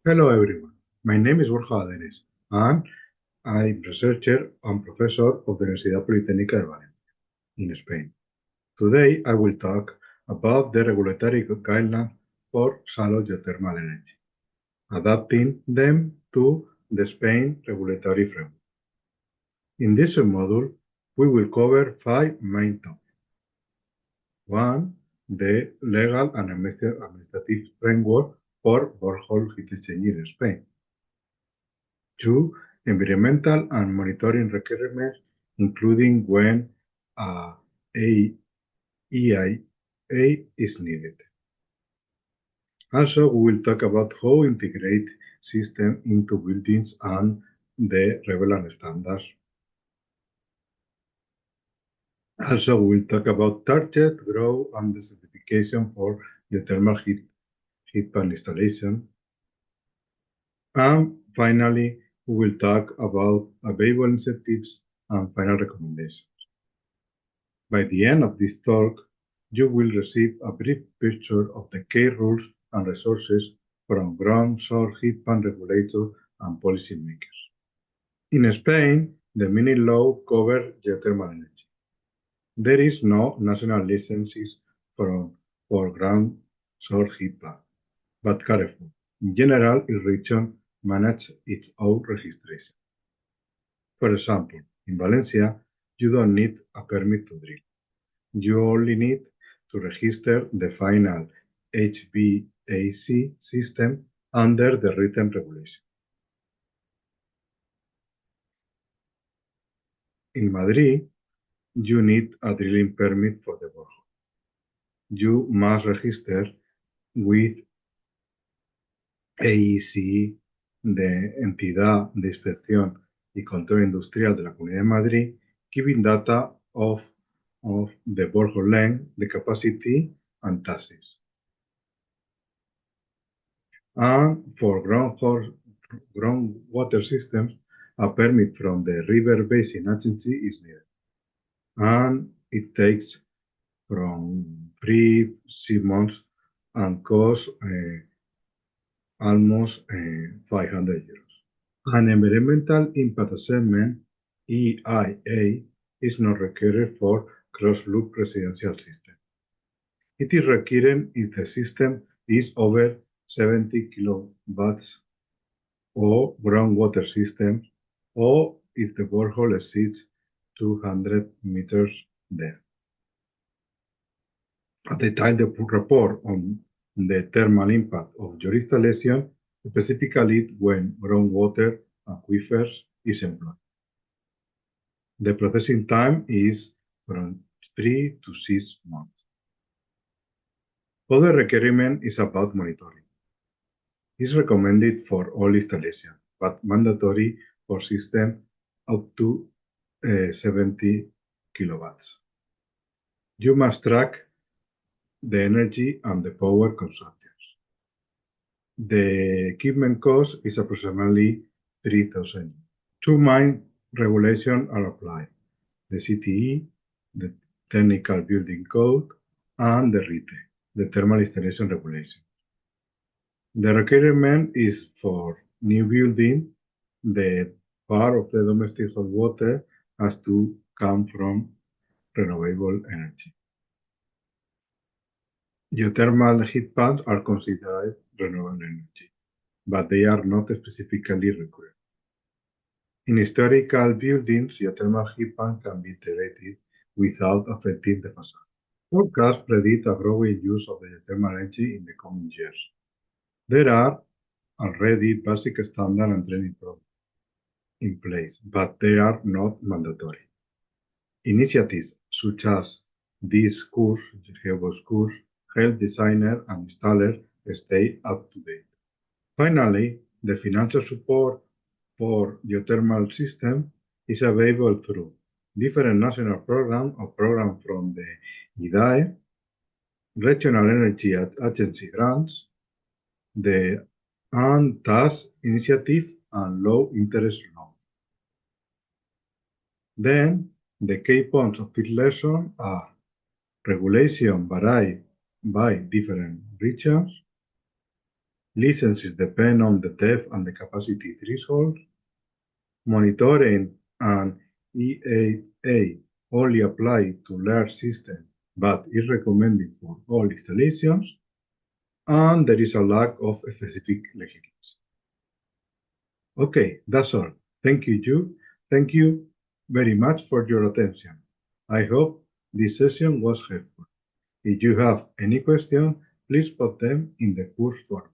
Hello everyone, my name is Javadi and I'm researcher and professor of the Universidad Politécnica de Valencia in Spain. Today I will talk about the regulatory guidelines for shallow geothermal energy, adapting them to the Spain regulatory framework. In this module, we will cover 5 main topics. 1. The legal and administrative framework for borehole heat exchange in Spain. 2. Environmental and monitoring requirements, including when EIA is needed. Also, we will talk about how integrate systems into buildings and the relevant standards. Also, we will talk about target, growth, and the certification for geothermal heat pump installation. And finally, we will talk about available incentives and final recommendations. By the end of this talk, you will receive a brief picture of the key rules and resources from ground source heat pump regulators and policymakers. In Spain, the mini law covers geothermal energy. There is no national licenses for ground source heat pump, but careful. In general, each region manages its own registration. For example, in Valencia, you don't need a permit to drill. You only need to register the final HVAC system under the written regulation. In Madrid, you need a drilling permit for the borehole. You must register with EICI, the Entidad de Inspección y Control Industrial de la Comunidad de Madrid, giving data of the borehole length, the capacity, and taxes. And for groundwater systems, a permit from the River Basin Agency is needed. And it takes from 3-6 months and costs almost 500 euros. An environmental impact assessment, EIA, is not required for cross-loop residential system. It is required if the system is over 70 kilowatts or groundwater systems, or if the borehole exceeds 200 meters depth. A detailed report on the thermal impact of your installation, specifically when groundwater aquifers is employed. The processing time is from 3 to 6 months. Other requirement is about monitoring. It's recommended for all installations, but mandatory for systems up to 70 kilowatts. You must track the energy and the power consumption. The equipment cost is approximately 3,000. Two main regulations are applied: the CTE, the Technical Building Code, and the RITE, the Thermal Installation Regulation. The requirement is for new building, the part of the domestic hot water has to come from renewable energy. Geothermal heat pumps are considered renewable energy, but they are not specifically required. In historical buildings, geothermal heat pumps can be integrated without affecting the facade. Forecasts predict a growing use of the geothermal energy in the coming years. There are already basic standards and training programs in place, but they are not mandatory. Initiatives such as this course, Geobox course, help designers and installers stay up to date. Finally, the financial support for geothermal system is available through different national programs or programs from the IDAE, Regional Energy Agency grants, the tax initiative, and low interest loans. Then, the key points of this lesson are: regulation vary by different regions, Licenses depend on the depth and the capacity threshold. Monitoring and EAA only apply to large systems, but is recommended for all installations. And there is a lack of specific legitimacy. Okay, that's all. Thank you. Thank you very much for your attention. I hope this session was helpful. If you have any questions, please put them in the course forum.